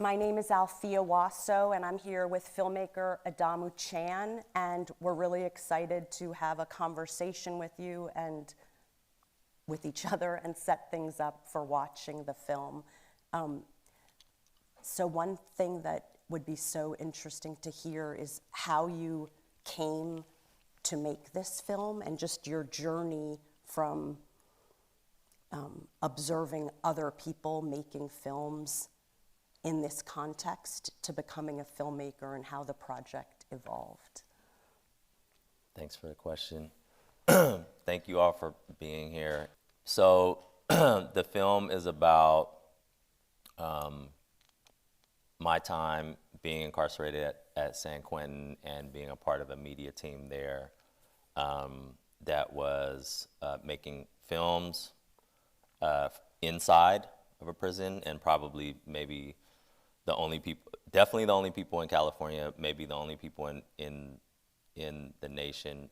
My name is Althea Wasow, and I'm here with filmmaker Adamu Chan, and we're really excited to have a conversation with you and with each other and set things up for watching the film. So one thing that would be so interesting to hear is how you came to make this film and just your journey from observing other people making films in this context to becoming a filmmaker and how the project evolved. Thanks for the question. Thank you all for being here. So the film is about my time being incarcerated at San Quentin and being a part of a media team there that was making films inside of a prison, and probably maybe the only people, definitely the only people in California, maybe the only people in the nation,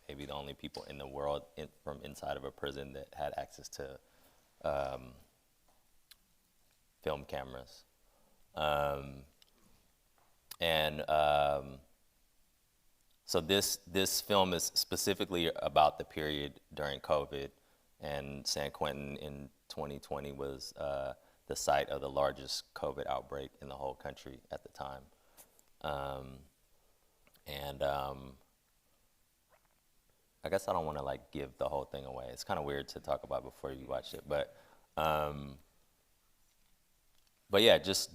maybe the only people in the world from inside of a prison that had access to film cameras. So this film is specifically about the period during COVID, and San Quentin in 2020 was the site of the largest COVID outbreak in the whole country at the time. I guess I don't want to like give the whole thing away. It's kind of weird to talk about before you watch it, but yeah, just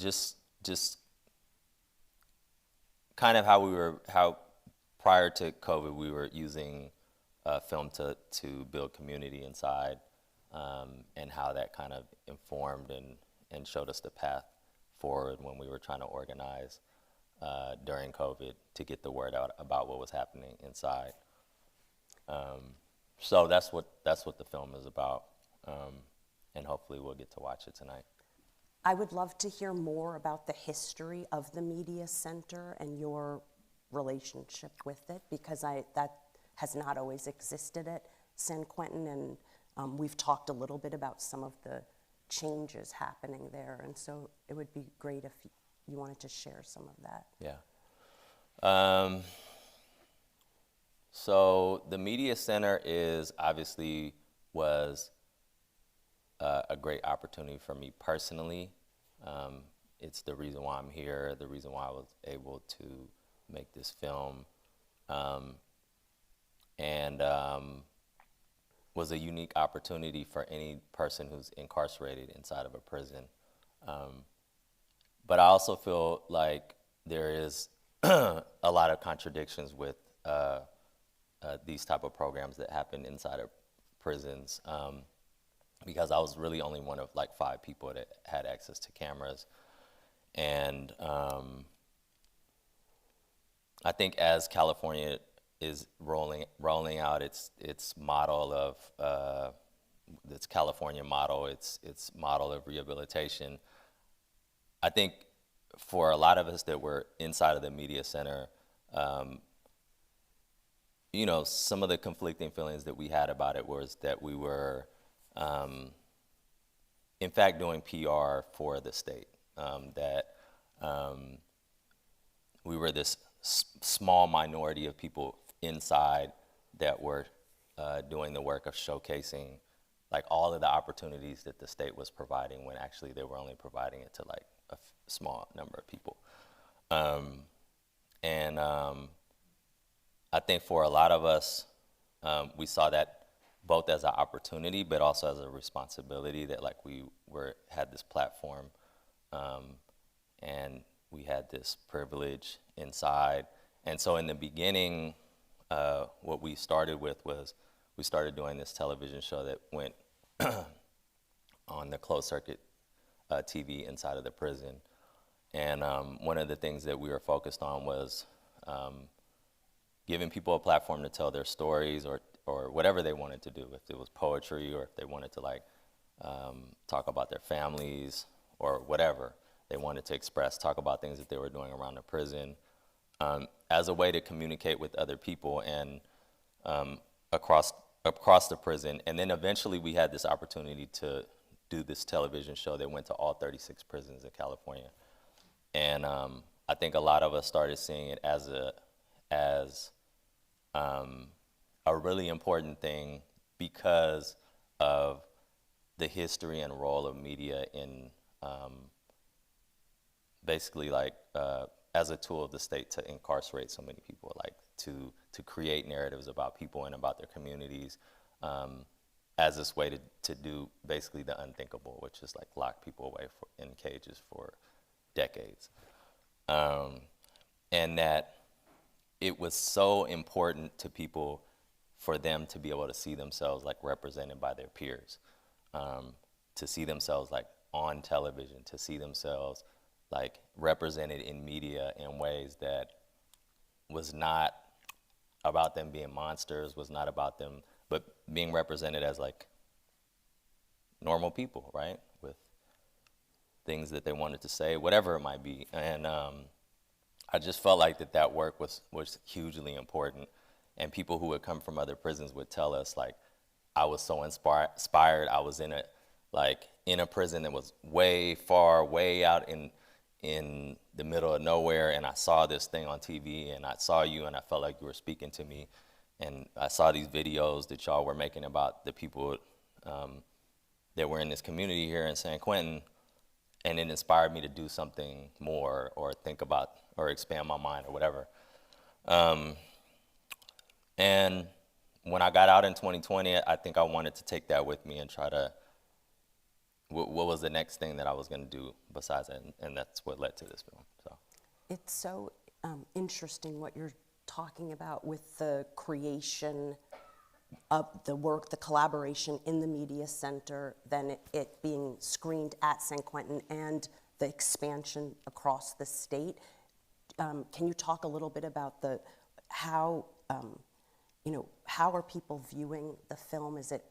kind of how prior to COVID we were using film to build community inside, and how that kind of informed and showed us the path forward when we were trying to organize during COVID to get the word out about what was happening inside. So that's what the film is about, and hopefully we'll get to watch it tonight. I would love to hear more about the history of the Media Center and your relationship with it, because that has not always existed at San Quentin, and we've talked a little bit about some of the changes happening there, and so it would be great if you wanted to share some of that. Yeah. So the Media Center was a great opportunity for me personally. It's the reason why I'm here, the reason why I was able to make this film, and was a unique opportunity for any person who's incarcerated inside of a prison. But I also feel like there is a lot of contradictions with these type of programs that happen inside of prisons, because I was really only one of like 5 people that had access to cameras. And I think as California is rolling out its model of its California model, its model of rehabilitation, I think for a lot of us that were inside of the Media Center, some of the conflicting feelings that we had about it was that we were, in fact, doing PR for the state, that we were this small minority of people inside that were doing the work of showcasing like all of the opportunities that the state was providing, when actually they were only providing it to like a small number of people. I think for a lot of us, we saw that both as an opportunity, but also as a responsibility, that like we had this platform, and we had this privilege inside. And so in the beginning, what we started with was we started doing this television show that went on the closed circuit TV inside of the prison. And one of the things that we were focused on was giving people a platform to tell their stories, or whatever they wanted to do, if it was poetry or if they wanted to like talk about their families or whatever they wanted to express, talk about things that they were doing around the prison, as a way to communicate with other people and across the prison. And then eventually we had this opportunity to do this television show that went to all 36 prisons in California. And I think a lot of us started seeing it as a really important thing because of the history and role of media in basically like as a tool of the state to incarcerate so many people, like to create narratives about people and about their communities as this way to do basically the unthinkable, which is like lock people away in cages for decades. And that it was so important to people for them to be able to see themselves like represented by their peers, to see themselves like on television, to see themselves like represented in media in ways that was not about them being monsters, was not about them, but being represented as like normal people, right? With things that they wanted to say, whatever it might be. And I just felt like that work was hugely important. And people who would come from other prisons would tell us, like, I was so inspired. I was in a prison that was way far, way out in the middle of nowhere, and I saw this thing on TV, and I saw you, and I felt like you were speaking to me. And I saw these videos that y'all were making about the people that were in this community here in San Quentin, and it inspired me to do something more or think about or expand my mind or whatever. And when I got out in 2020, I think I wanted to take that with me and try to, what was the next thing that I was going to do besides that, and that's what led to this film. So it's so interesting what you're talking about with the creation of the work, the collaboration in the media center, then it being screened at San Quentin, and the expansion across the state. Can you talk a little bit about how are people viewing the film? Is it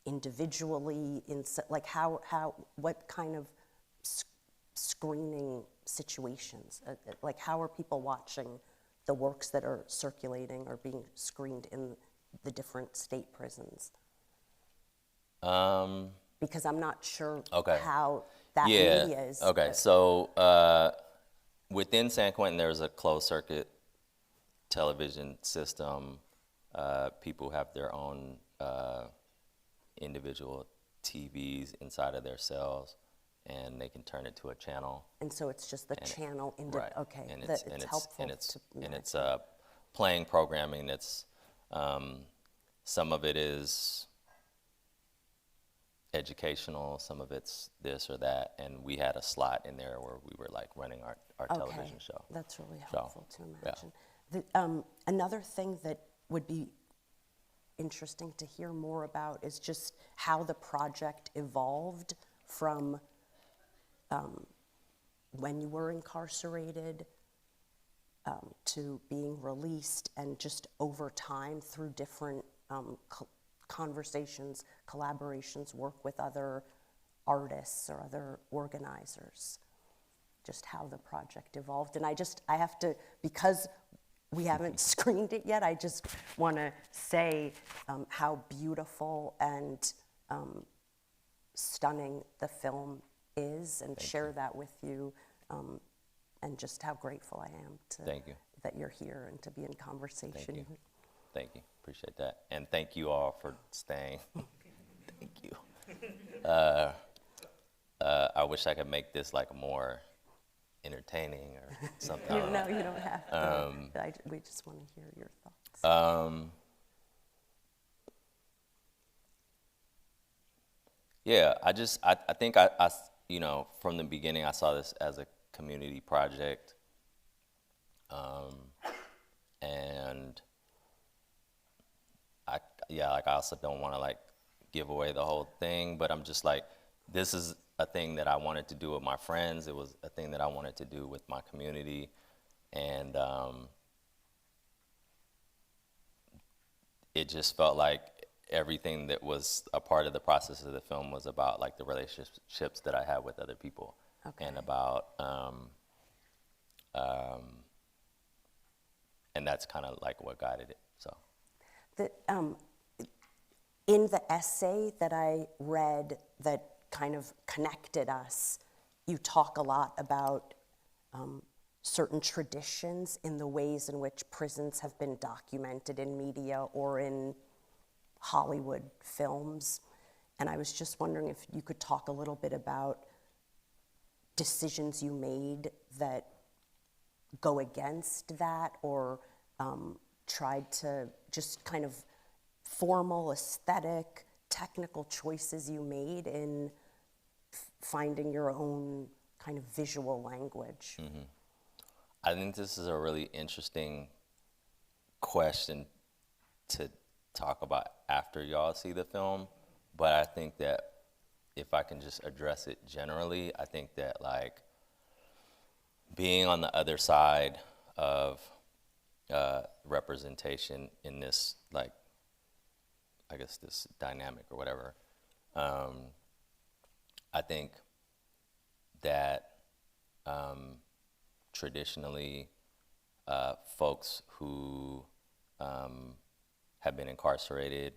individually, what kind of screening situations? Like, how are people watching the works that are circulating or being screened in the different state prisons? Because I'm not sure how that media is. Okay, so within San Quentin, there's a closed circuit television system. People have their own individual TVs inside of their cells, and they can turn it to a channel. And so it's just the channel. Right. Okay. And it's helpful. it's playing programming that's some of it is educational, some of it's this or that, and we had a slot in there where we were like running our television show. That's really helpful to imagine. Yeah. Another thing that would be interesting to hear more about is just how the project evolved from when you were incarcerated to being released, and just over time through different conversations, collaborations, work with other artists or other organizers, just how the project evolved. And I have to, because we haven't screened it yet, I just want to say how beautiful and stunning the film is, and share that with you, and just how grateful I am that you're here and to be in conversation. Thank you. Appreciate that. And thank you all for staying. Thank you. I wish I could make this like more entertaining or something. No, you don't have to. We just want to hear your thoughts. Yeah, I think I from the beginning I saw this as a community project, and I also don't want to like give away the whole thing, but I'm just like, this is a thing that I wanted to do with my friends. It was a thing that I wanted to do with my community, and it just felt like everything that was a part of the process of the film was about like the relationships that I had with other people, and about and that's kind of like what guided it. So in the essay that I read that kind of connected us, you talk a lot about certain traditions in the ways in which prisons have been documented in media or in Hollywood films. And I was just wondering if you could talk a little bit about decisions you made that go against that, or tried to just kind of formal, aesthetic, technical choices you made in finding your own kind of visual language. Mm-hmm. I think this is a really interesting question to talk about after y'all see the film, but I think that if I can just address it generally, I think that like being on the other side of representation in this, like, I guess this dynamic or whatever, I think that traditionally folks who have been incarcerated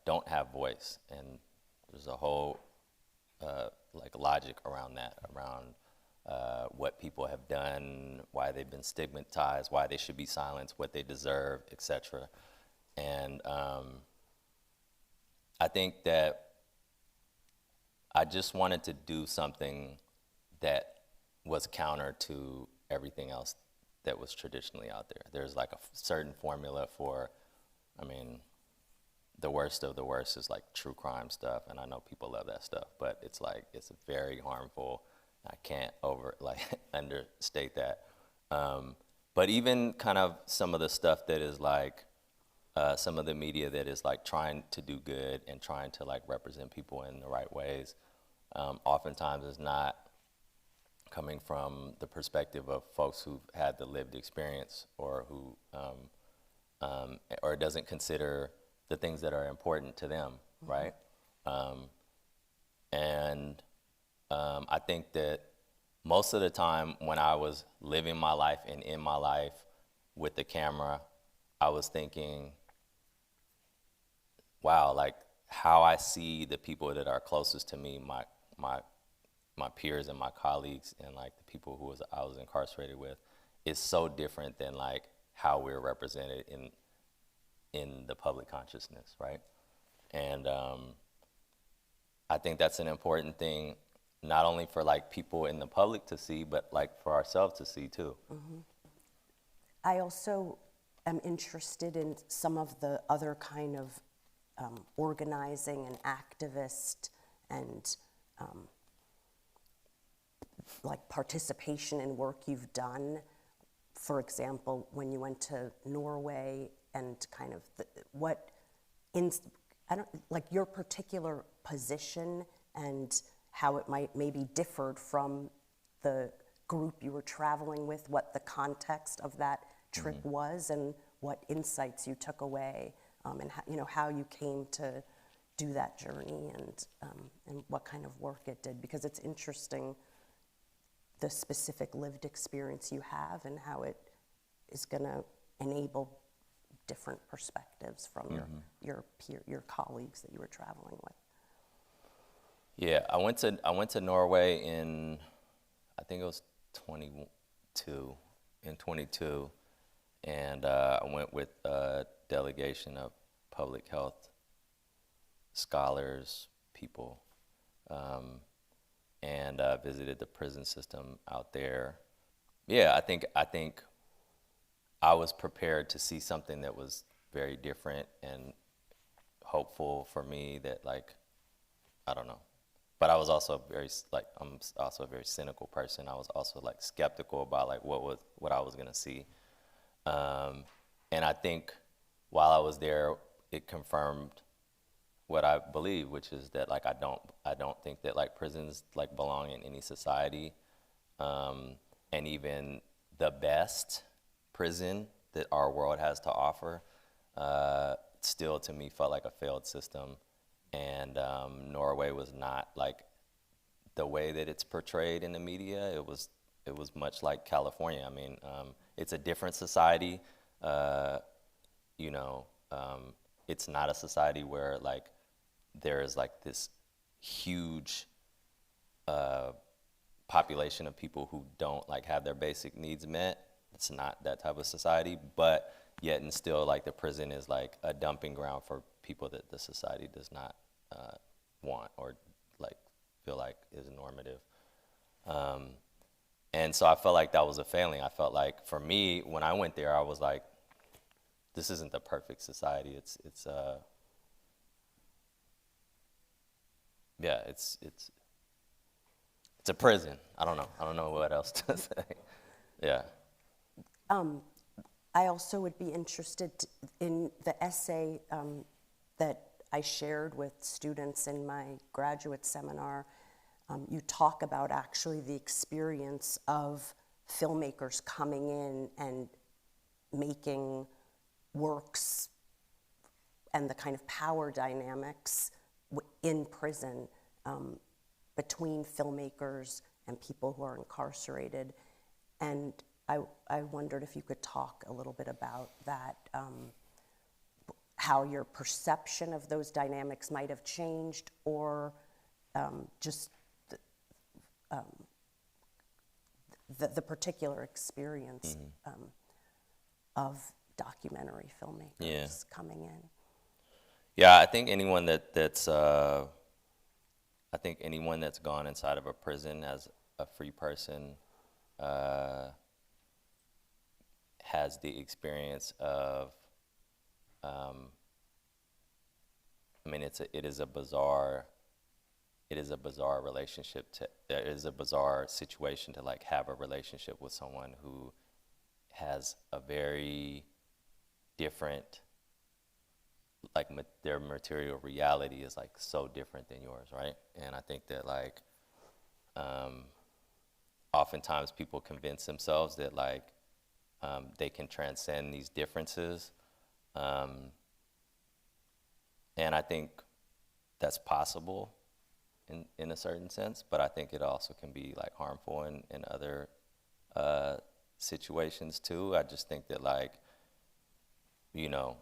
don't have voice, and there's a whole like logic around that, around what people have done, why they've been stigmatized, why they should be silenced, what they deserve, etc. And I think that I just wanted to do something that was counter to everything else that was traditionally out there. There's like a certain formula for, I mean, the worst of the worst is like true crime stuff, and I know people love that stuff, but it's like, it's very harmful. I can't understate that. But even kind of some of the stuff that is like, some of the media that is like trying to do good and trying to like represent people in the right ways, oftentimes is not coming from the perspective of folks who've had the lived experience, or who, or doesn't consider the things that are important to them, mm-hmm. right? I think that most of the time when I was living my life and in my life with the camera, I was thinking, wow, like how I see the people that are closest to me, my peers and my colleagues, and like the people who I was incarcerated with, is so different than like how we're represented in the public consciousness, right? And I think that's an important thing, not only for like people in the public to see, but like for ourselves to see too. Mm-hmm. I also am interested in some of the other kind of organizing and activist and like participation in work you've done. For example, when you went to Norway, and kind of like your particular position and how it might maybe differed from the group you were traveling with, what the context of that trip mm-hmm. was, and what insights you took away, and how you came to do that journey, and what kind of work it did, because it's interesting the specific lived experience you have and how it is going to enable different perspectives from mm-hmm. your colleagues that you were traveling with. Yeah, I went to Norway in, I think it was 22, and I went with a delegation of public health scholars, people, and visited the prison system out there. Yeah, I think I was prepared to see something that was very different and hopeful for me, that like, I don't know. But I was also I'm also a very cynical person. I was also like skeptical about like what I was gonna see. And I think while I was there, it confirmed what I believe, which is that like I don't think that like prisons like belong in any society. And even the best prison that our world has to offer still to me felt like a failed system. And Norway was not like the way that it's portrayed in the media. It was much like California. I mean, it's a different society. It's not a society where like there is like this huge population of people who don't like have their basic needs met. It's not that type of society, but yet and still like the prison is like a dumping ground for people that the society does not want or like feel like is normative. And so I felt like that was a failing. I felt like for me, when I went there, I was like, this isn't the perfect society. It's a prison. I don't know what else to say. Yeah. I also would be interested in the essay that I shared with students in my graduate seminar. You talk about actually the experience of filmmakers coming in and making works and the kind of power dynamics in prison between filmmakers and people who are incarcerated. And I wondered if you could talk a little bit about that, how your perception of those dynamics might have changed, or just the particular experience of documentary filmmakers coming in. Yeah, I think anyone that's gone inside of a prison as a free person has the experience of, I mean, it is a bizarre relationship it is a bizarre situation to like have a relationship with someone who has a very different, like their material reality is like so different than yours, right? And I think that like oftentimes people convince themselves that like they can transcend these differences, and I think that's possible in a certain sense, but I think it also can be like harmful in other situations too. I just think that like, you know,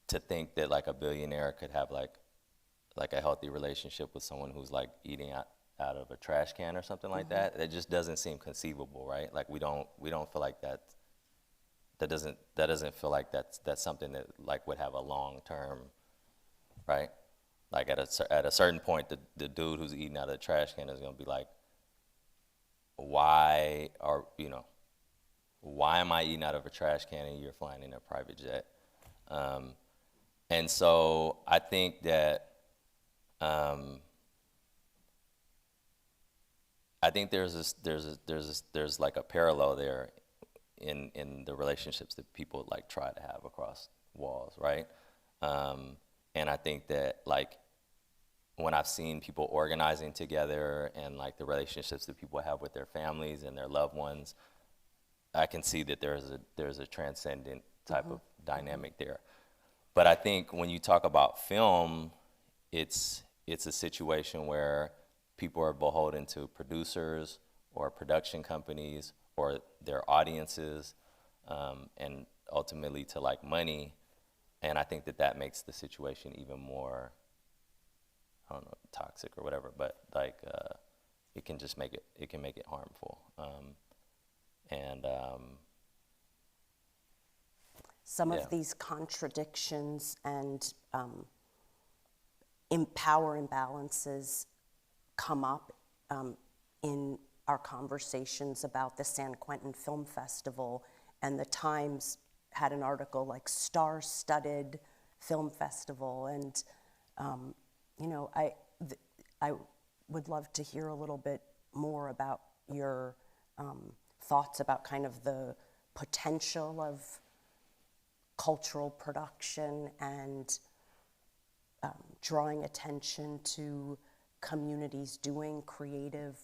to think that like a billionaire could have like a healthy relationship with someone who's like eating out of a trash can or something like that, it just doesn't seem conceivable, right? Like we don't feel like that doesn't feel like that's something that like would have a long term, right? Like at a certain point, the dude who's eating out of the trash can is gonna be like, why am I eating out of a trash can and you're flying in a private jet? And so I think that I think there's like a parallel there in the relationships that people like try to have across walls, right? And I think that like when I've seen people organizing together and like the relationships that people have with their families and their loved ones, I can see that there's a transcendent type of dynamic there. But I think when you talk about film, it's a situation where people are beholden to producers or production companies or their audiences, and ultimately to like money. And I think that makes the situation even more, I don't know, toxic or whatever, but like it can make it harmful. Some of these contradictions and power imbalances come up in our conversations about the San Quentin Film Festival, and the Times had an article like star-studded film festival, and you know, I would love to hear a little bit more about your thoughts about kind of the potential of cultural production and drawing attention to communities doing creative,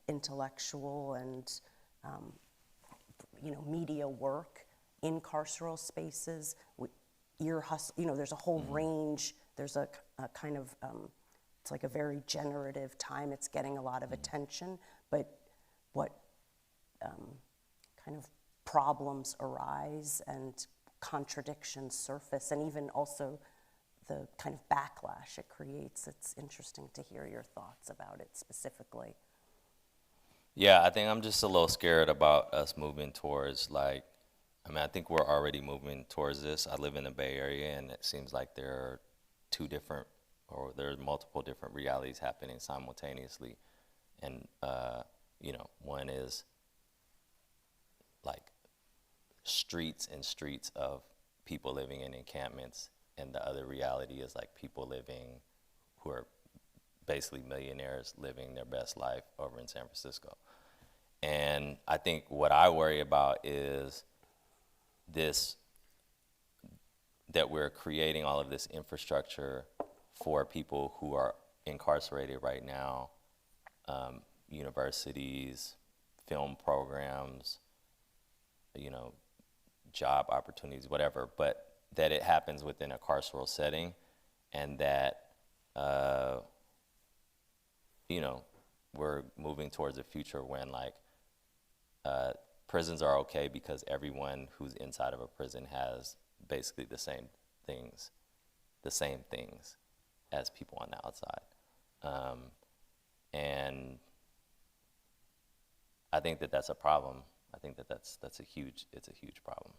intellectual, and media work in carceral spaces. There's a whole range. There's a kind of it's like a very generative time. It's getting a lot of attention, but what kind of problems arise and contradictions surface, and even also the kind of backlash it creates. It's interesting to hear your thoughts about it specifically. Yeah, I think I'm just a little scared about us moving towards I think we're already moving towards this. I live in the Bay Area, and it seems like there are there's multiple different realities happening simultaneously. And, one is like streets and streets of people living in encampments, and the other reality is like people living who are basically millionaires living their best life over in San Francisco. And I think what I worry about is that we're creating all of this infrastructure for people who are incarcerated right now, universities, film programs, job opportunities, whatever, but that it happens within a carceral setting, and that, we're moving towards a future when prisons are okay because everyone who's inside of a prison has basically the same things as people on the outside. And I think that that's a problem. I think that it's a huge problem.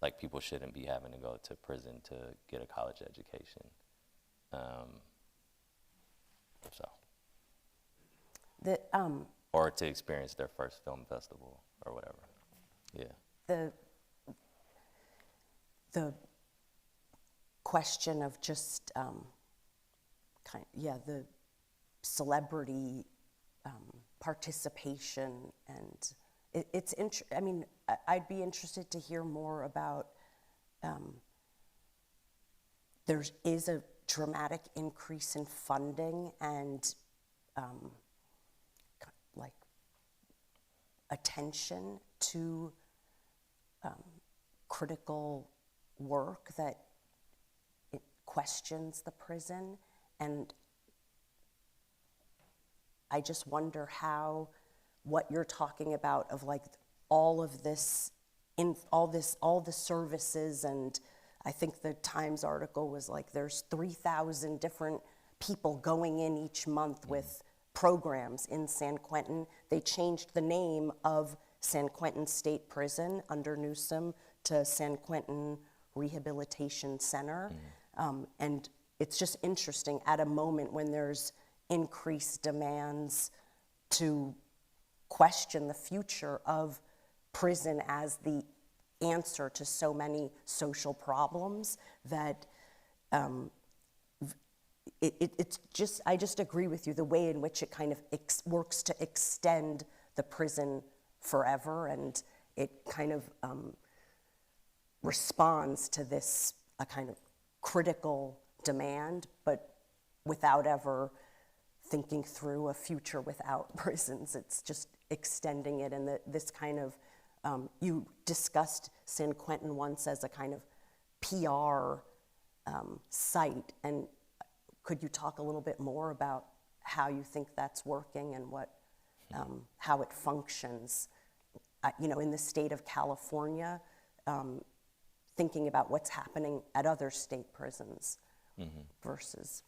Like people shouldn't be having to go to prison to get a college education. Or to experience their first film festival or whatever. Yeah. The question of just the celebrity participation, and I'd be interested to hear more about. There is a dramatic increase in funding and attention to critical work that it questions the prison, and I just wonder how what you're talking about of all of this, all the services, and I think the Times article was there's 3,000 different people going in each month with programs in San Quentin. They changed the name of San Quentin State Prison under Newsom to San Quentin Rehabilitation Center. And it's just interesting at a moment when there's increased demands to question the future of prison as the answer to so many social problems that I just agree with you, the way in which it kind of works to extend the prison forever, and it kind of responds to this a kind of critical demand, but without ever thinking through a future without prisons. It's just extending it, and this kind of, you discussed San Quentin once as a kind of PR site, and could you talk a little bit more about how you think that's working and what, how it functions, in the state of California, thinking about what's happening at other state prisons versus,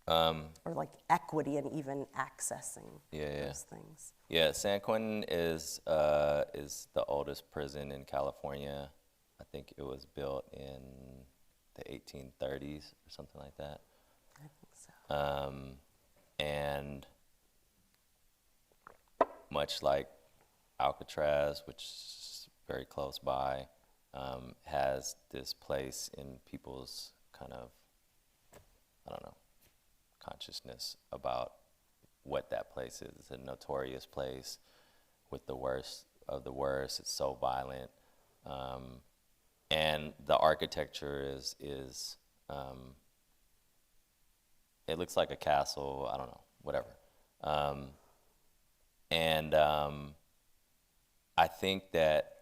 or equity and even accessing those things. Yeah, San Quentin is the oldest prison in California. I think it was built in the 1830s or something like that. I think so. And much like Alcatraz, which is very close by, has this place in people's kind of, consciousness about what that place is. It's a notorious place with the worst of the worst. It's so violent. And the architecture is it looks like a castle, I don't know, whatever. I think that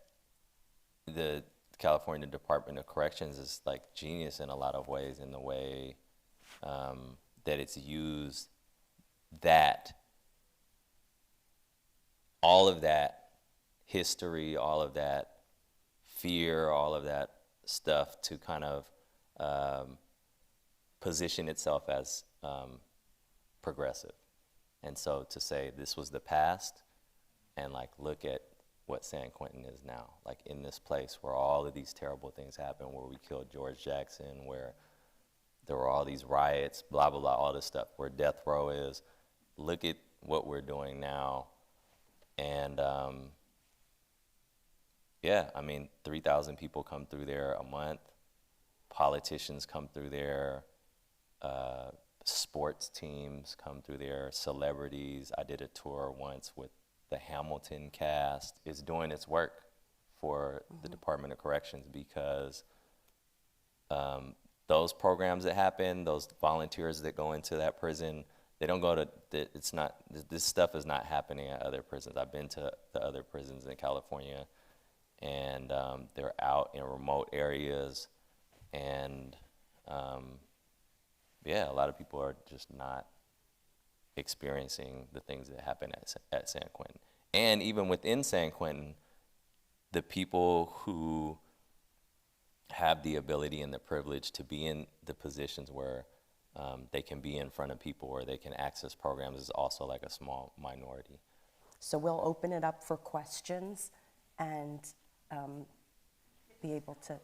the California Department of Corrections is genius in a lot of ways, in the way that it's used all of that history, all of that fear, all of that stuff to kind of position itself as progressive. And so to say this was the past and like look at what San Quentin is now, like in this place where all of these terrible things happened, where we killed George Jackson, where there were all these riots, blah, blah, blah, all this stuff, where death row is. Look at what we're doing now. And yeah, I mean, 3,000 people come through there a month. Politicians come through there. Sports teams come through there. Celebrities. I did a tour once with the Hamilton cast. Is doing its work for the Department of Corrections, because those programs that happen, those volunteers that go into that prison, they don't go to, it's not, this stuff is not happening at other prisons. I've been to the other prisons in California, and they're out in remote areas, and yeah, a lot of people are just not experiencing the things that happen at San Quentin. And even within San Quentin, the people who have the ability and the privilege to be in the positions where they can be in front of people or they can access programs is also like a small minority. So we'll open it up for questions and be able to.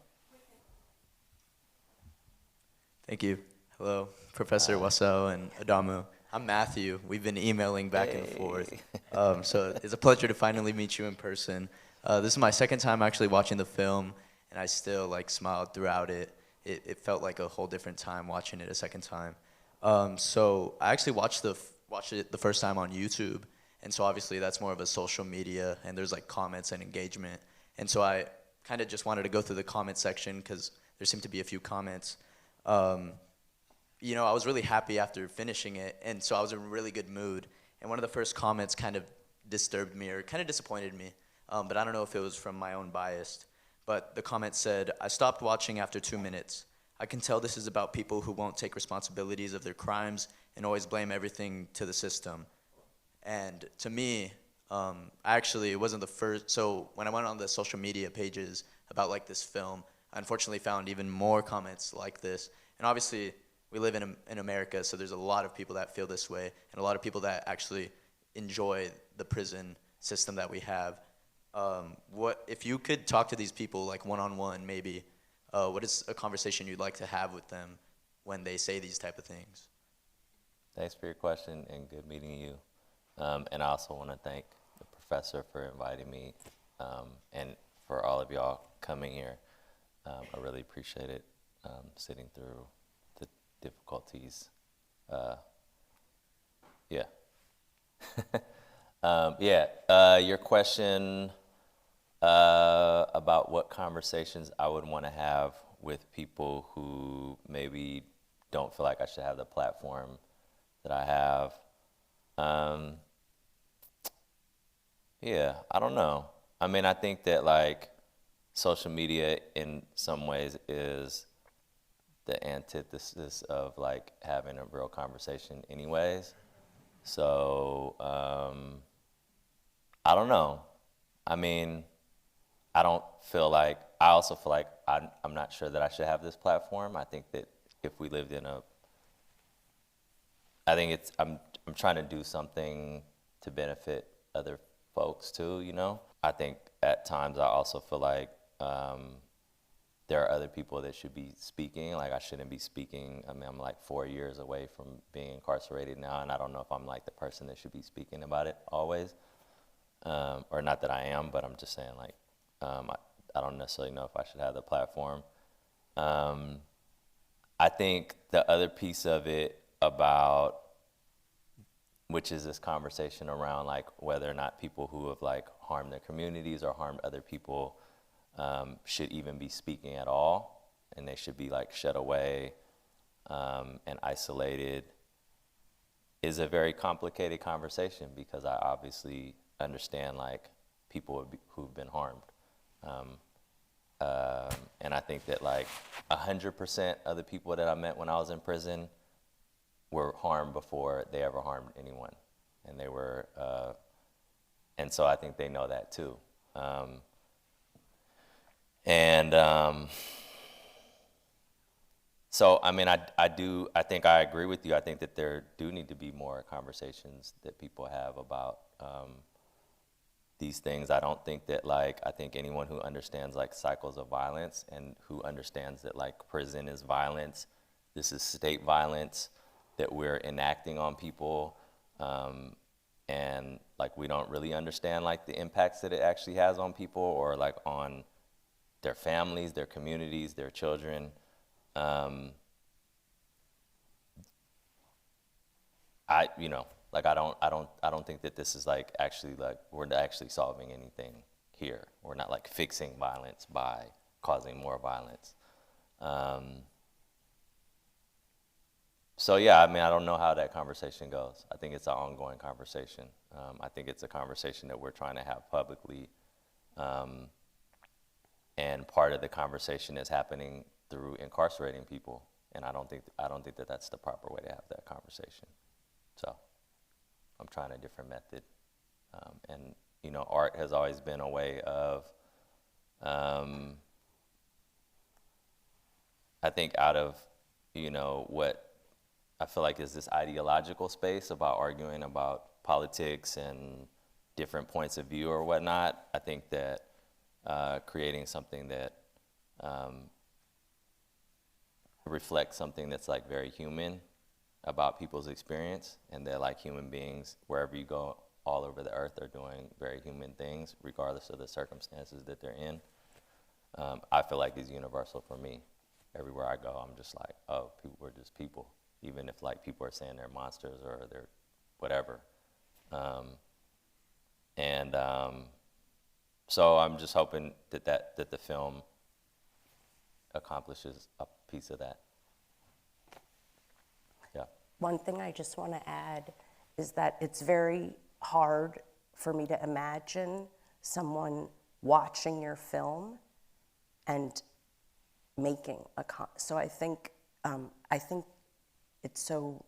Thank you. Hello, Professor Wasow and Adamu. I'm Matthew. We've been emailing back and forth. So it's a pleasure to finally meet you in person. This is my second time actually watching the film, and I still like smiled throughout it. It felt like a whole different time watching it a second time. So I actually watched it the first time on YouTube, and so obviously that's more of a social media, and there's like comments and engagement. And so I kind of just wanted to go through the comment section because there seemed to be a few comments. You know, I was really happy after finishing it, and so I was in a really good mood. And one of the first comments kind of disturbed me or kind of disappointed me, but I don't know if it was from my own bias. But the comment said, "I stopped watching after 2 minutes. I can tell this is about people who won't take responsibilities of their crimes and always blame everything to the system." And to me, actually, it wasn't the first. So when I went on the social media pages about like this film, I unfortunately found even more comments like this. And obviously, we live in America, so there's a lot of people that feel this way, and a lot of people that actually enjoy the prison system that we have. What if you could talk to these people like one-on-one, maybe? What is a conversation you'd like to have with them when they say these type of things? Thanks for your question, and good meeting you. And I also want to thank the professor for inviting me, and for all of y'all coming here. I really appreciate it, sitting through the difficulties. Yeah. Your question about what conversations I would want to have with people who maybe don't feel like I should have the platform that I have. I don't know. I mean, I think that like social media in some ways is the antithesis of like having a real conversation anyways. So, I don't know. I mean, I also feel like I'm not sure that I should have this platform. I think that if we lived in I'm trying to do something to benefit other folks too, you know? I think at times I also feel like there are other people that should be speaking. Like I shouldn't be speaking. I mean, I'm like 4 years away from being incarcerated now, and I don't know if I'm like the person that should be speaking about it always. Or not that I am, but I'm just saying like, I don't necessarily know if I should have the platform. I think the other piece of it about, which is this conversation around like whether or not people who have like harmed their communities or harmed other people should even be speaking at all, and they should be like shut away and isolated, is a very complicated conversation because I obviously understand like people who've been harmed. And I think that like 100% of the people that I met when I was in prison were harmed before they ever harmed anyone. And they were, and so I think they know that too. So, I mean, I think I agree with you. I think that there do need to be more conversations that people have about these things. I don't think that, like, I think anyone who understands, like, cycles of violence and who understands that, like, prison is violence, this is state violence that we're enacting on people, and, like, we don't really understand, like, the impacts that it actually has on people or, like, on their families, their communities, their children. You know, like, I don't think that this is, like, actually, like, we're actually solving anything here. We're not, like, fixing violence by causing more violence. So yeah, I mean, I don't know how that conversation goes. I think it's an ongoing conversation. I think it's a conversation that we're trying to have publicly, and part of the conversation is happening through incarcerating people. And I don't think that that's the proper way to have that conversation. So I'm trying a different method. And, you know, art has always been a way of, I think out of, you know, what I feel like is this ideological space about arguing about politics and different points of view or whatnot. I think that creating something that reflects something that's, like, very human about people's experience, and that, like, human beings, wherever you go all over the earth, are doing very human things regardless of the circumstances that they're in, I feel like is universal for me. Everywhere I go, I'm just like, oh, people are just people, even if, like, people are saying they're monsters or they're whatever. So I'm just hoping that the film accomplishes a piece of that. Yeah. One thing I just want to add is that it's very hard for me to imagine someone watching your film and making so I think it's so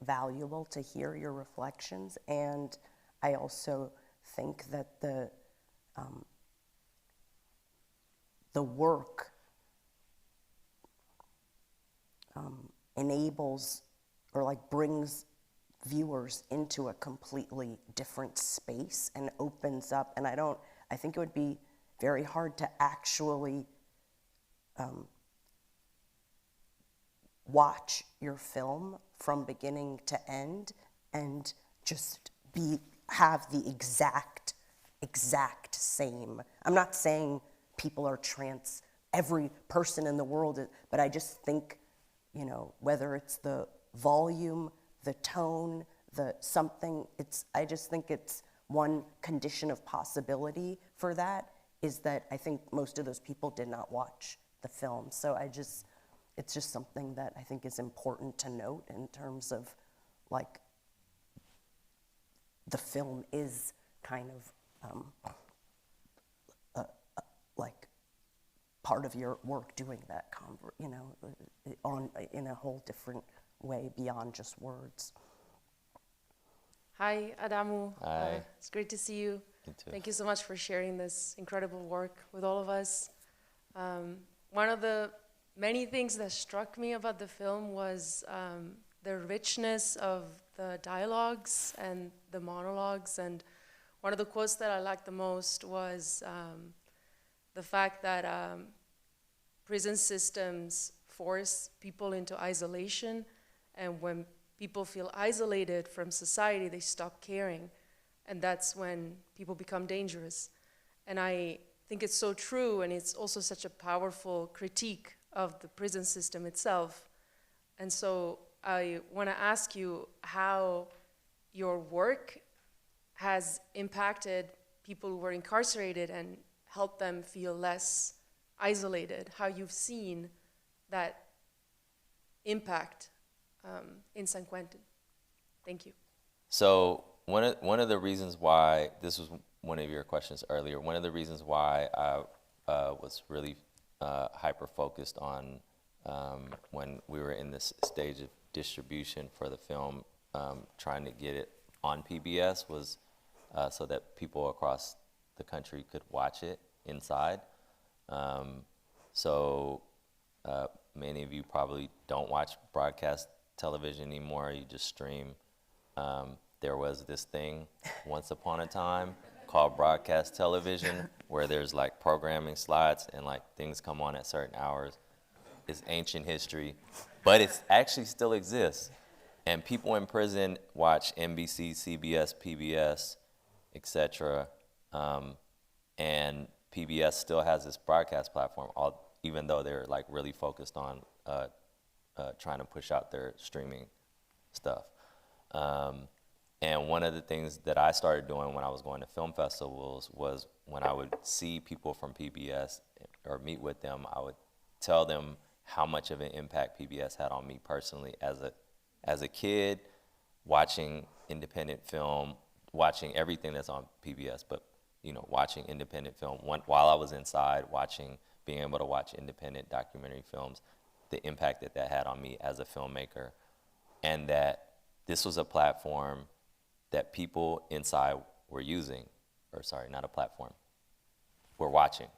valuable to hear your reflections, and I also think that the work enables or, like, brings viewers into a completely different space and opens up, and I think it would be very hard to actually watch your film from beginning to end and just have the exact same. I'm not saying people are every person in the world, but I just think, you know, whether it's the volume, the tone, I just think it's one condition of possibility for that is that I think most of those people did not watch the film. So it's just something that I think is important to note in terms of, like, the film is kind of like part of your work, doing that, you know, in a whole different way beyond just words. Hi, Adamu. Hi. It's great to see you. You too. Thank you so much for sharing this incredible work with all of us. One of the many things that struck me about the film was the richness of the dialogues and the monologues. And one of the quotes that I liked the most was the fact that prison systems force people into isolation, and when people feel isolated from society, they stop caring, and that's when people become dangerous. And I think it's so true, and it's also such a powerful critique of the prison system itself. And so I want to ask you how your work has impacted people who were incarcerated and helped them feel less isolated, how you've seen that impact in San Quentin. Thank you. So one of the reasons why, this was one of your questions earlier, one of the reasons why I was really hyper-focused on when we were in this stage of distribution for the film, trying to get it on PBS was so that people across the country could watch it inside. So many of you probably don't watch broadcast television anymore. You just stream. There was this thing once upon a time called broadcast television where there's like programming slots and like things come on at certain hours. It's ancient history, but it actually still exists. And people in prison watch NBC, CBS, PBS, etc. And PBS still has this broadcast platform, even though they're like really focused on trying to push out their streaming stuff. And one of the things that I started doing when I was going to film festivals was when I would see people from PBS or meet with them, I would tell them how much of an impact PBS had on me personally as a kid, watching independent film, watching everything that's on PBS, but watching independent film while I was inside, being able to watch independent documentary films, the impact that had on me as a filmmaker, and that this was a platform that people inside were using, or sorry, not a platform, were watching.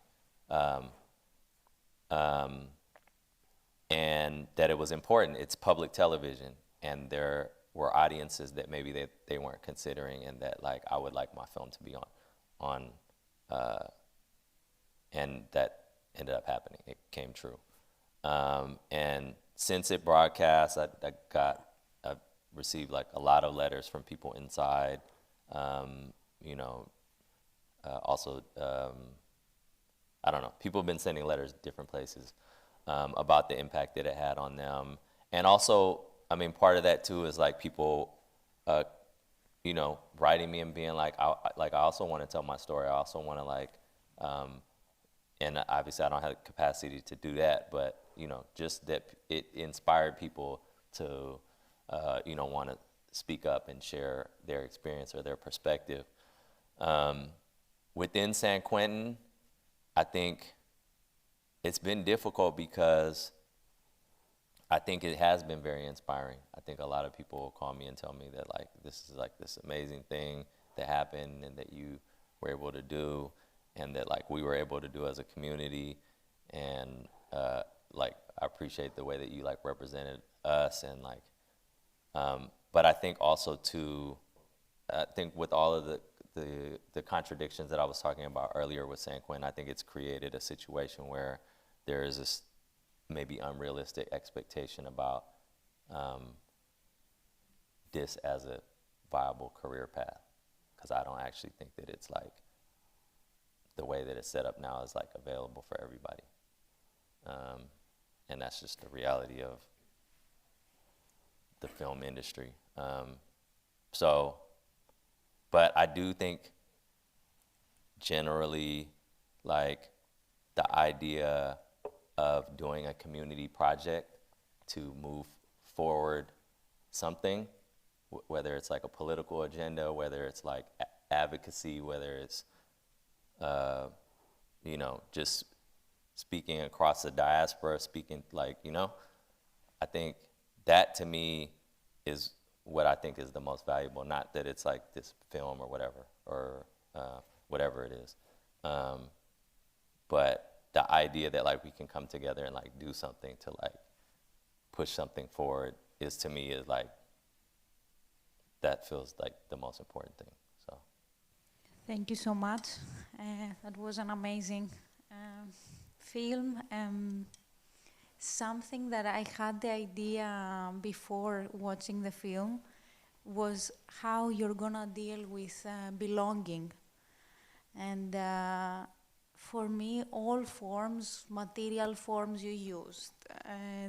And that it was important. It's public television, and there were audiences that maybe they weren't considering, and that like I would like my film to be on, and that ended up happening. It came true. And since it broadcast, I received like a lot of letters from people inside. Also, I don't know, people have been sending letters different places about the impact that it had on them. And also, I mean, part of that too is like people, writing me and being like, I also want to tell my story. I also want to like, and obviously I don't have the capacity to do that, but just that it inspired people to, want to speak up and share their experience or their perspective. Within San Quentin, I think it's been difficult because I think it has been very inspiring. I think a lot of people will call me and tell me that like this is like this amazing thing that happened and that you were able to do, and that like we were able to do as a community. And like I appreciate the way that you like represented us, and like but I think also too, I think with all of the contradictions that I was talking about earlier with San Quentin, I think it's created a situation where there is this maybe unrealistic expectation about this as a viable career path, because I don't actually think that it's like the way that it's set up now is like available for everybody, and that's just the reality of the film industry. But I do think generally, like the idea of doing a community project to move forward something, whether it's like a political agenda, whether it's like advocacy, whether it's, just speaking across the diaspora, speaking like, I think that to me is what I think is the most valuable. Not that it's like this film or whatever, or whatever it is. But the idea that like we can come together and like do something to like push something forward is, to me, is like, that feels like the most important thing. So thank you so much. That was an amazing film. Something that I had the idea before watching the film was how you're gonna deal with belonging. And for me, all forms, material forms you used,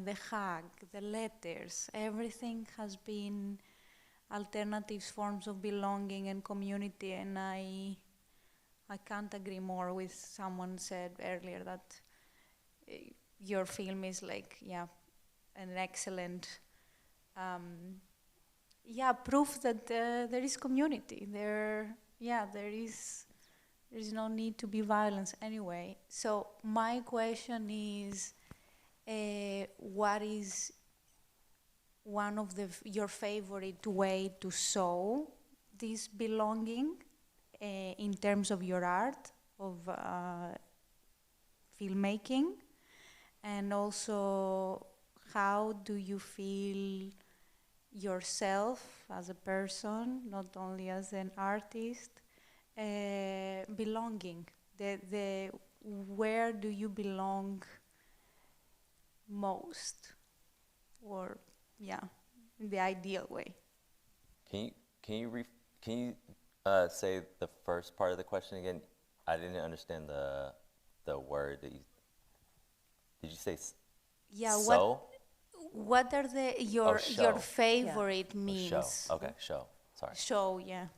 the hug, the letters, everything has been alternative forms of belonging and community. And I can't agree more with someone said earlier that your film is like, an excellent, proof that there is community. There is no need to be violence anyway. So my question is, what is one of your favorite way to show this belonging in terms of your art, of filmmaking? and also how do you feel yourself as a person, not only as an artist, belonging, the where do you belong most, or yeah, in the ideal way. Can you say the first part of the question again? I didn't understand the word that you. Did you say Yeah, so? what are your show. favorite Or memes? show. Okay, show. Sorry. Show, yeah,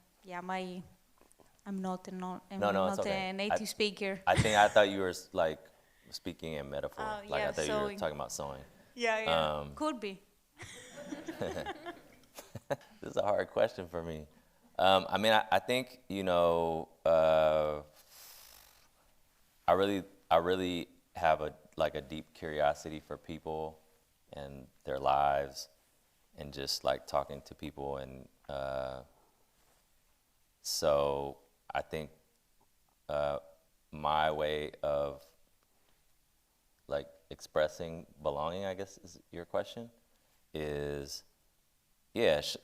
I'm not No, it's not okay. a native speaker. I thought you were like speaking in metaphor. Oh, Like yeah, I thought you sewing. were talking about sewing. Yeah, could be. This is a hard question for me. I mean, I think, you know, I really have a deep curiosity for people and their lives, and just like talking to people, and so I think my way of like expressing belonging, I guess is your question, is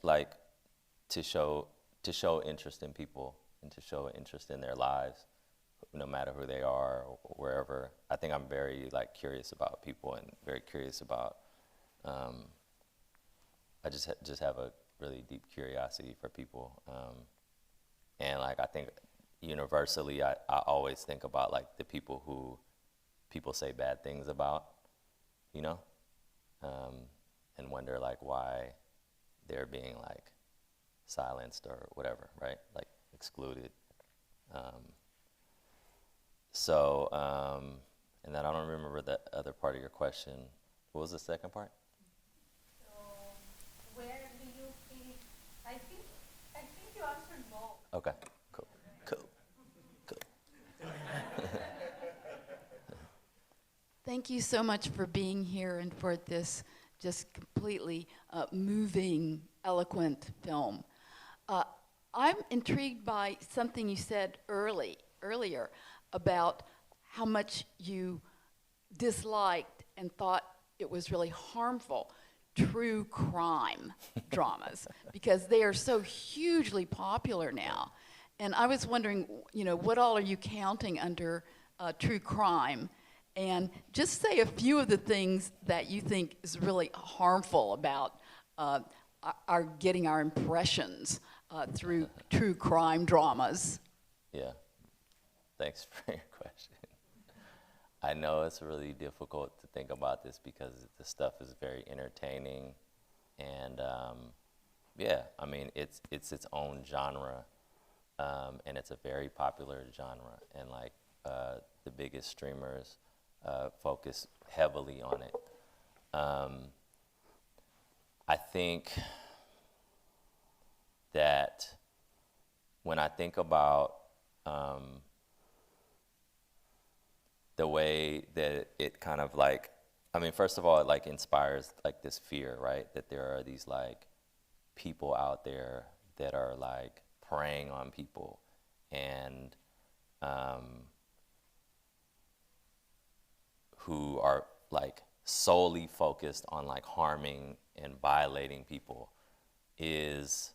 like to show interest in people and to show interest in their lives, no matter who they are or wherever. I think I'm very like curious about people and very curious about. I just have a really deep curiosity for people, and like I think universally, I always think about like the people who people say bad things about, you know, and wonder like why they're being like silenced or whatever, right? Like excluded. And then I don't remember the other part of your question. What was the second part? So, where do you feel? I think you answered both. Okay, cool. Thank you so much for being here and for this just completely moving, eloquent film. I'm intrigued by something you said earlier about how much you disliked and thought it was really harmful true crime dramas, because they are so hugely popular now. And I was wondering, you know, what all are you counting under true crime? And just say a few of the things that you think is really harmful about our getting our impressions through true crime dramas. Yeah, thanks for your question. I know it's really difficult to think about this because the stuff is very entertaining, and yeah, I mean it's its own genre, and it's a very popular genre, and like the biggest streamers focus heavily on it. I think that when I think about the way that it kind of like, I mean, first of all, it like inspires like this fear, right? That there are these like people out there that are like preying on people, and who are like solely focused on like harming and violating people, is,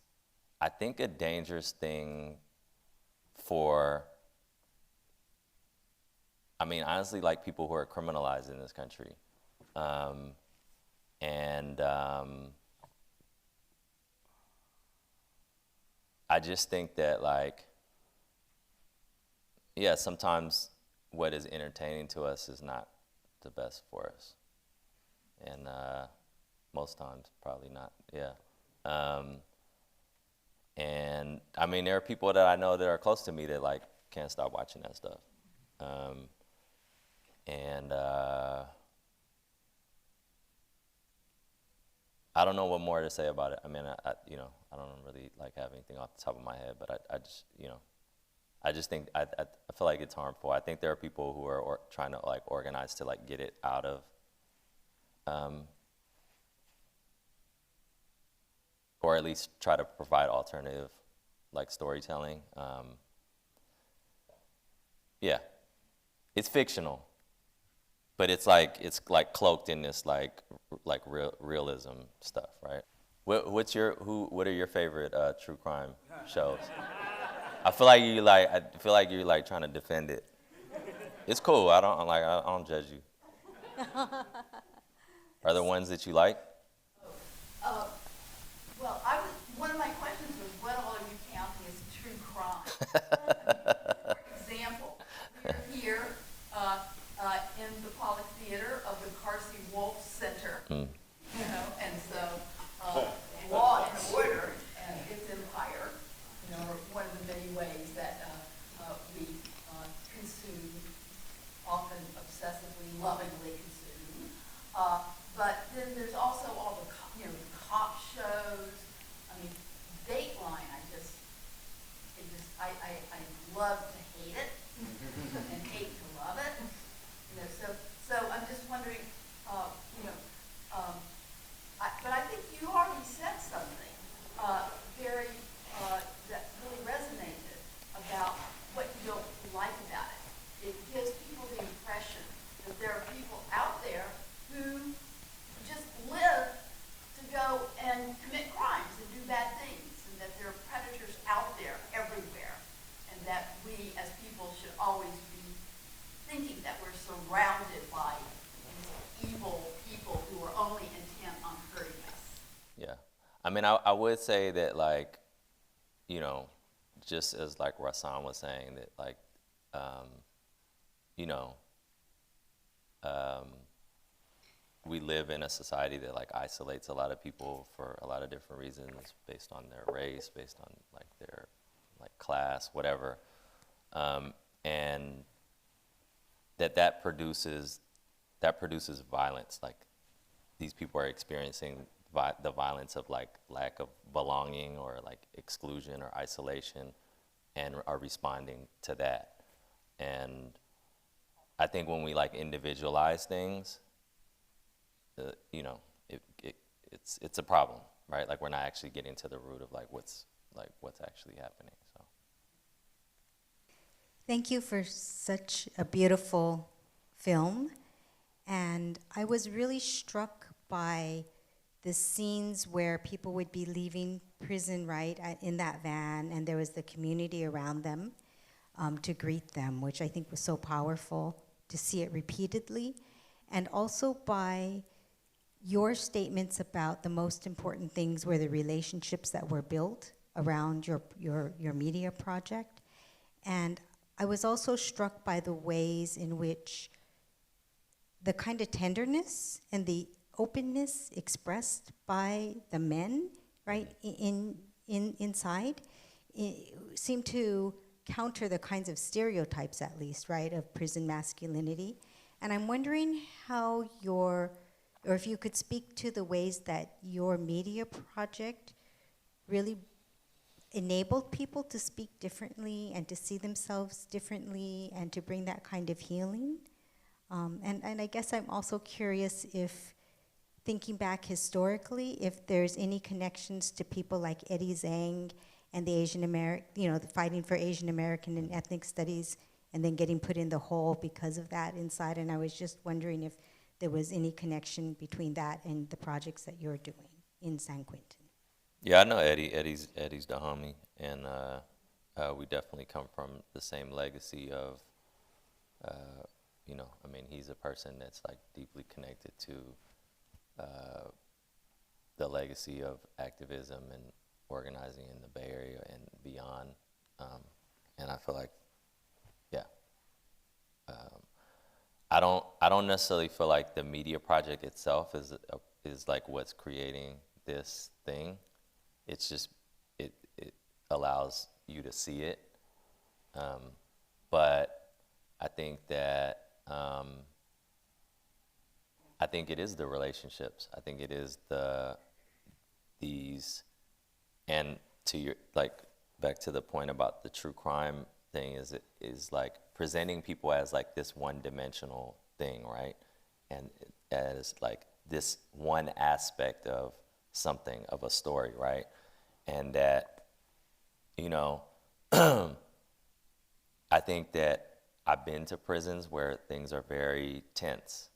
I think, a dangerous thing for, I mean, honestly, like people who are criminalized in this country. I just think that like, yeah, sometimes what is entertaining to us is not the best for us. And most times, probably not, yeah. And I mean, there are people that I know that are close to me that like can't stop watching that stuff. I don't know what more to say about it. I mean, I don't really like have anything off the top of my head, but I just, I just think, I feel like it's harmful. I think there are people who are trying to like organize to like get it out of, or at least try to provide alternative like storytelling. Yeah, it's fictional. but it's like cloaked in this like realism stuff, right? What are your favorite true crime shows? I feel like you're like trying to defend it. It's cool. I don't judge you. Are there ones that you like? Well, one of my questions was, what all are you counting as true crime? For example, we're here in the Pollock Theater of the Carsey-Wolf Center, you know, and so law and order and its empire, you know, are one of the many ways that we consume, often obsessively, lovingly consume. But then there's also all the cop shows. I mean, Dateline. I love to hate it and hate to love it. You know, so I'm just wondering, but I think you already said something very that really resonated about what you don't like about it. It gives people the impression that there are people out there who just live to go and commit crimes and do bad things, and that there are predators out there everywhere, and that we as people should always be thinking that we're surrounded by these evil people who are only intent on hurting us. Yeah. I mean, I would say that, like, you know, just as like Rasan was saying, that like, you know, we live in a society that like isolates a lot of people for a lot of different reasons, based on their race, based on like their like class, whatever, and that produces violence. Like, these people are experiencing the violence of like lack of belonging or like exclusion or isolation, and are responding to that. And I think when we like individualize things, you know, it's a problem, right? Like, we're not actually getting to the root of like what's actually happening. So thank you for such a beautiful film. And I was really struck by the scenes where people would be leaving prison, right, in that van, and there was the community around them to greet them, which I think was so powerful to see it repeatedly. And also by your statements about the most important things were the relationships that were built around your media project. And I was also struck by the ways in which the kind of tenderness and the openness expressed by the men, right, inside, seemed to counter the kinds of stereotypes, at least, right, of prison masculinity. And I'm wondering how or if you could speak to the ways that your media project really enabled people to speak differently and to see themselves differently and to bring that kind of healing. And I guess I'm also curious if, thinking back historically, if there's any connections to people like Eddie Zhang and the Asian American, you know, the fighting for Asian American and ethnic studies, and then getting put in the hole because of that inside. And I was just wondering if there was any connection between that and the projects that you're doing in San Quentin. yeah, I know Eddie. Eddie's the homie, and we definitely come from the same legacy of, you know, I mean, he's a person that's like deeply connected to the legacy of activism and organizing in the Bay Area and beyond. And I feel like, yeah, I don't necessarily feel like the media project itself is like what's creating this thing. It's just it allows you to see it. But I think that I think it is the relationships. I think it is these, and to your, like, back to the point about the true crime thing, is like presenting people as like this one-dimensional thing, right? And as like this one aspect of something, of a story, right? And that, you know, I think that I've been to prisons where things are very tense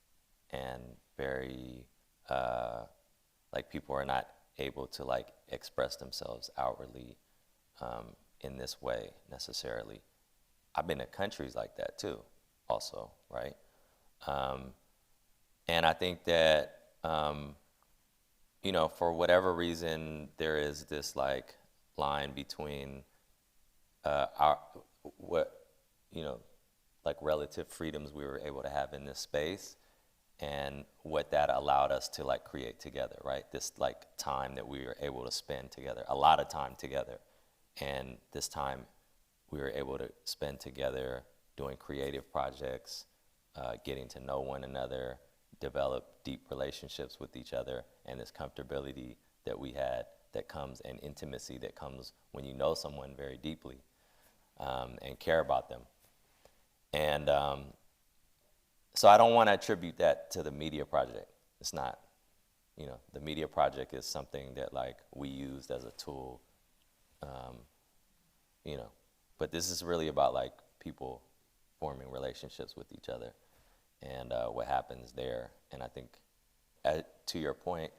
and very, like people are not able to like express themselves outwardly in this way necessarily. I've been to countries like that too, also, right? And I think that, you know, for whatever reason, there is this like line between like relative freedoms we were able to have in this space and what that allowed us to like create together, right? This like time that we were able to spend together, a lot of time together. And this time we were able to spend together doing creative projects, getting to know one another, develop deep relationships with each other, and this comfortability that we had that comes, and intimacy that comes when you know someone very deeply and care about them. And so I don't want to attribute that to the media project. It's not. You know, the media project is something that like we used as a tool, you know, but this is really about like people forming relationships with each other and what happens there. And I think, to your point,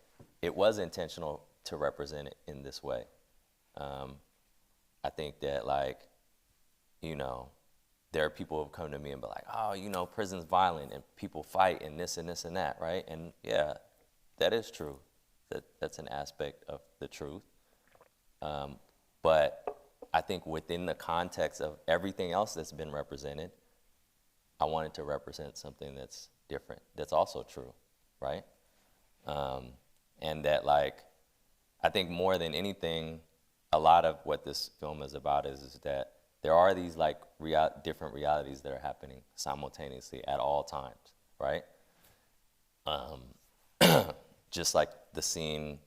it was intentional to represent it in this way. I think that like, you know, there are people who have come to me and be like, oh, you know, prison's violent and people fight and this and this and that, right? And yeah, that is true. That's an aspect of the truth. But I think within the context of everything else that's been represented, I wanted to represent something that's different, that's also true, right? And that like, I think more than anything, a lot of what this film is about is that there are these like different realities that are happening simultaneously at all times, right? Just like the scene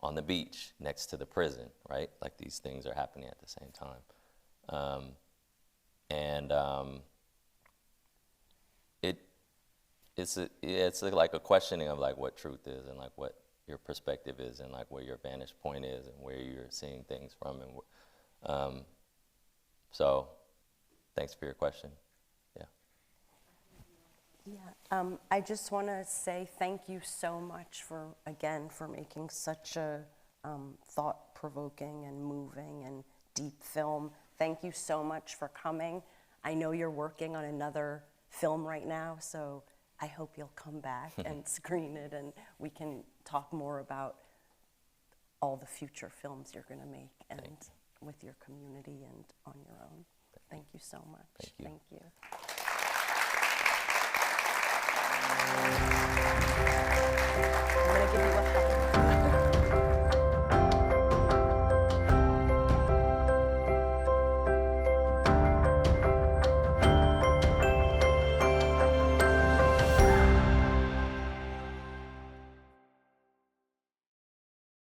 on the beach next to the prison, right? Like these things are happening at the same time. It's like a questioning of like what truth is and like what your perspective is and like where your vantage point is and where you're seeing things from. And so thanks for your question. Yeah. Yeah, I just want to say thank you so much for making such a thought-provoking and moving and deep film. Thank you so much for coming. I know you're working on another film right now, so I hope you'll come back and screen it and we can talk more about all the future films you're going to make and with your community and on your own. Thank you so much. Thank you. Thank you.